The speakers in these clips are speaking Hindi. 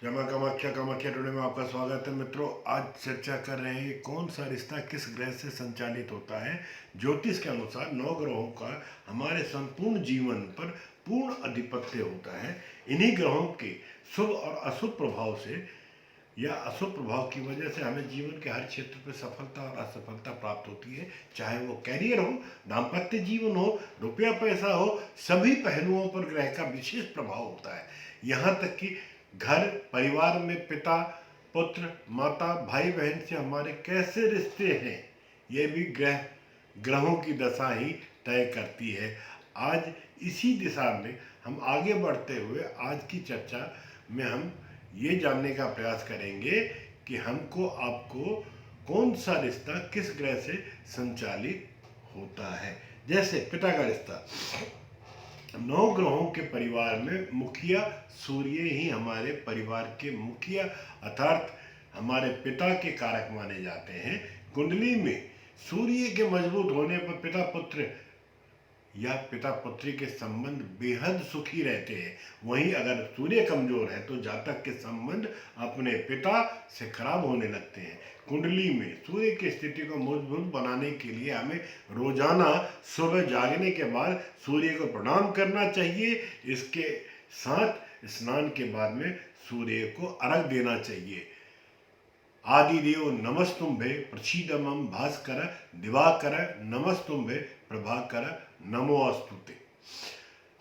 जय मां कामाख्या कामाख्या टुडे में आपका स्वागत है मित्रों। आज चर्चा कर रहे हैं कौन सा रिश्ता किस ग्रह से संचालित होता है। ज्योतिष के अनुसार 9 ग्रहों का हमारे संपूर्ण जीवन पर पूर्ण अधिपत्य होता है। इन्हीं ग्रहों के शुभ और अशुभ प्रभाव से या अशुभ प्रभाव की वजह से हमें जीवन के हर क्षेत्र पर सफलता और असफलता प्राप्त होती है। चाहे वो कैरियर हो, दाम्पत्य जीवन हो, रुपया पैसा हो, सभी पहलुओं पर ग्रह का विशेष प्रभाव होता है। यहाँ तक कि घर परिवार में पिता पुत्र माता भाई बहन से हमारे कैसे रिश्ते हैं, ये भी ग्रहों की दशा ही तय करती है। आज इसी दिशा में हम आगे बढ़ते हुए आज की चर्चा में हम ये जानने का प्रयास करेंगे कि हमको आपको कौन सा रिश्ता किस ग्रह से संचालित होता है। जैसे पिता का रिश्ता, 9 ग्रहों के परिवार में मुखिया सूर्य ही हमारे परिवार के मुखिया अर्थात हमारे पिता के कारक माने जाते हैं। कुंडली में सूर्य के मजबूत होने पर पिता पुत्र या पिता पुत्री के संबंध बेहद सुखी रहते हैं। वहीं अगर सूर्य कमजोर है तो जातक के संबंध अपने पिता से खराब होने लगते हैं। कुंडली में सूर्य की स्थिति को मजबूत बनाने के लिए हमें रोजाना सुबह जागने के बाद सूर्य को प्रणाम करना चाहिए। इसके साथ स्नान के बाद में सूर्य को अर्घ देना चाहिए। आदिदेव नमस्तुंभे प्रसीदमं भास्कर दिवाकर नमस्तुंभे प्रभाकर नमोस्तुते।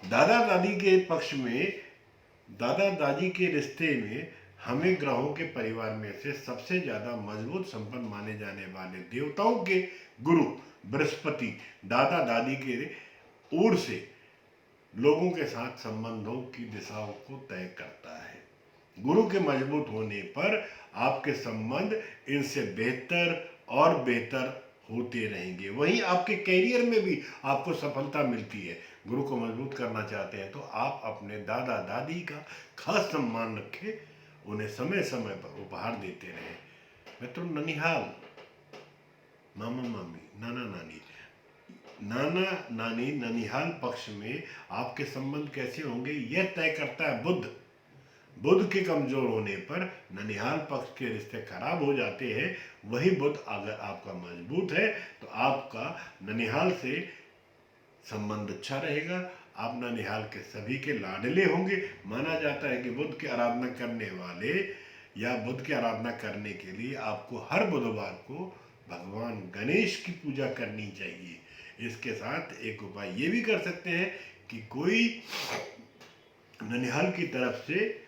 दादा दादी के पक्ष में, दादा दादी के रिश्ते में हमें ग्रहों के परिवार में से सबसे ज्यादा मजबूत संपन्न माने जाने वाले देवताओं के गुरु बृहस्पति दादा दादी के ओर से लोगों के साथ संबंधों की दिशाओं को तय करता है। गुरु के मजबूत होने पर आपके संबंध इनसे बेहतर और बेहतर होते रहेंगे। वहीं आपके कैरियर में भी आपको सफलता मिलती है। गुरु को मजबूत करना चाहते हैं तो आप अपने दादा दादी का खास सम्मान रखें, उन्हें समय समय पर उपहार देते रहें। मित्रों, ननिहाल, मामा मामी, नाना नानी, नाना नानी ननिहाल पक्ष में आपके संबंध कैसे होंगे यह तय करता है बुध। बुध के कमजोर होने पर ननिहाल पक्ष के रिश्ते खराब हो जाते हैं। वही बुध अगर आपका मजबूत है तो आपका ननिहाल से संबंध अच्छा रहेगा। आप ननिहाल के सभी के लाडले होंगे। माना जाता है कि बुध की आराधना करने वाले या बुध की आराधना करने के लिए आपको हर बुधवार को भगवान गणेश की पूजा करनी चाहिए। इसके साथ एक उपाय ये भी कर सकते हैं कि कोई ननिहाल की तरफ से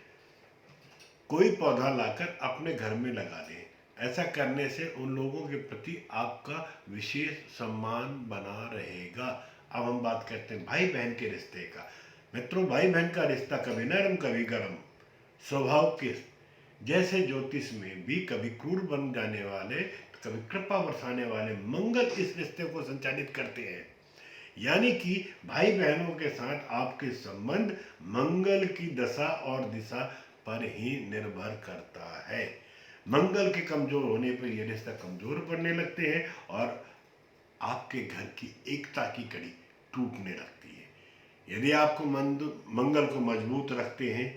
कोई पौधा लाकर अपने घर में लगा दें। ऐसा करने से उन लोगों के प्रति आपका विशेष सम्मान बना रहेगा। अब हम बात करते हैं भाई बहन के रिश्ते का। मित्रों, भाई बहन का रिश्ता कभी नरम कभी गरम स्वभाव के, जैसे ज्योतिष में भी कभी क्रूर बन जाने वाले तो कभी कृपा बरसाने वाले मंगल इस रिश्ते को संचालित करते हैं। यानी कि भाई बहनों के साथ आपके संबंध मंगल की दशा और दिशा पर ही निर्भर करता है। मंगल के कमजोर होने पर यह रिश्ता कमजोर पड़ने लगते हैं और आपके घर की एकता की कड़ी टूटने लगती है। यदि आपको मंगल को मजबूत रखते हैं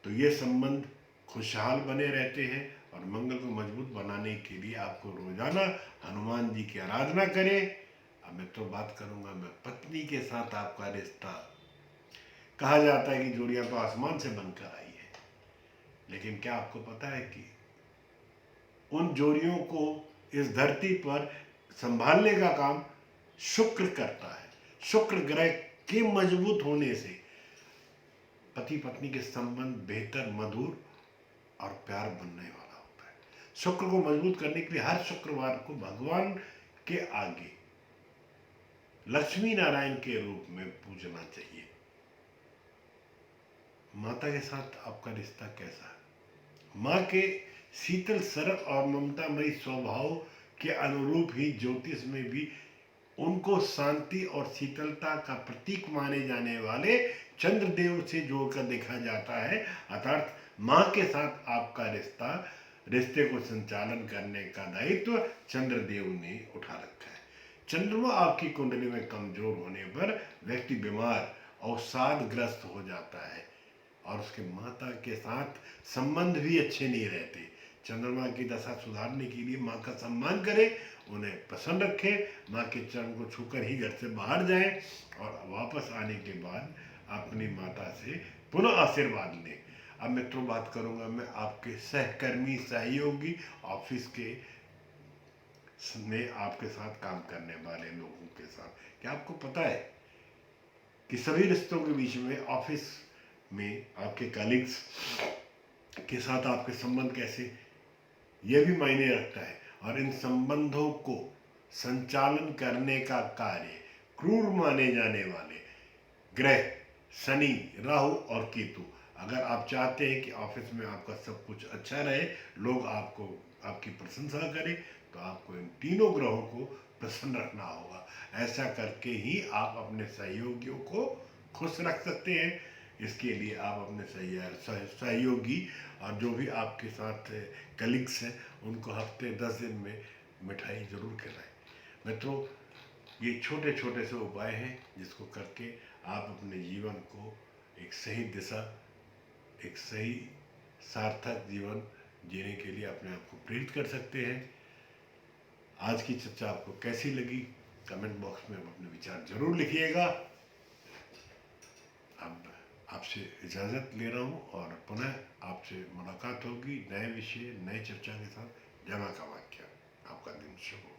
तो ये संबंध खुशहाल बने रहते हैं। और मंगल को मजबूत बनाने के लिए आपको रोजाना हनुमान जी की आराधना करें। अब मैं तो बात करूंगा मैं पत्नी के साथ आपका रिश्ता। कहा जाता है कि जोड़ियां तो आसमान से बनकर आई है, लेकिन क्या आपको पता है कि उन जोड़ियों को इस धरती पर संभालने का काम शुक्र करता है। शुक्र ग्रह के मजबूत होने से पति पत्नी के संबंध बेहतर, मधुर और प्यार बनने वाला होता है। शुक्र को मजबूत करने के लिए हर शुक्रवार को भगवान के आगे लक्ष्मी नारायण के रूप में पूजना चाहिए। माता के साथ आपका रिश्ता कैसा है? माँ के शीतल, सरल और ममतामयी स्वभाव के अनुरूप ही ज्योतिष में भी उनको शांति और शीतलता का प्रतीक माने जाने वाले चंद्रदेव से जोड़कर देखा जाता है। अर्थात माँ के साथ आपका रिश्ते को संचालन करने का दायित्व चंद्रदेव ने उठा रखा है। चंद्रमा आपकी कुंडली में कमजोर होने पर व्यक्ति बीमार, अवसादग्रस्त हो जाता है। और उसके माता के साथ संबंध भी अच्छे नहीं रहते। चंद्रमा की दशा सुधारने के लिए माँ का सम्मान करें, उन्हें पसंद रखें, माँ के चरण को छूकर ही घर से बाहर जाएं और वापस आने के बाद अपनी माता से पुनः आशीर्वाद लें। अब मित्रों बात करूंगा मैं आपके सहकर्मी सहयोगी ऑफिस के में आपके साथ काम करने वाले लोगों के साथ। क्या आपको पता है कि सभी रिश्तों के बीच में ऑफिस में आपके कलीग्स के साथ आपके संबंध कैसे, यह भी मायने रखता है। और इन संबंधों को संचालन करने का कार्य क्रूर माने जाने वाले ग्रह शनि, राहु और केतु। अगर आप चाहते हैं कि ऑफिस में आपका सब कुछ अच्छा रहे, लोग आपको आपकी प्रशंसा करें, तो आपको इन तीनों ग्रहों को प्रसन्न रखना होगा। ऐसा करके ही आप अपने सहयोगियों को खुश रख सकते हैं। इसके लिए आप अपने सहयोगी और जो भी आपके साथ कलीग्स हैं उनको हफ्ते 10 दिन में मिठाई ज़रूर खिलाएं। मित्रों, ये छोटे छोटे से उपाय हैं जिसको करके आप अपने जीवन को एक सही दिशा, एक सही सार्थक जीवन जीने के लिए अपने आप को प्रेरित कर सकते हैं। आज की चर्चा आपको कैसी लगी कमेंट बॉक्स में अपने विचार जरूर लिखिएगा। अब आपसे इजाज़त ले रहा हूँ और पुनः आपसे मुलाकात होगी नए विषय नए चर्चा के साथ। जय मां कामाख्या। आपका दिन शुभ हो।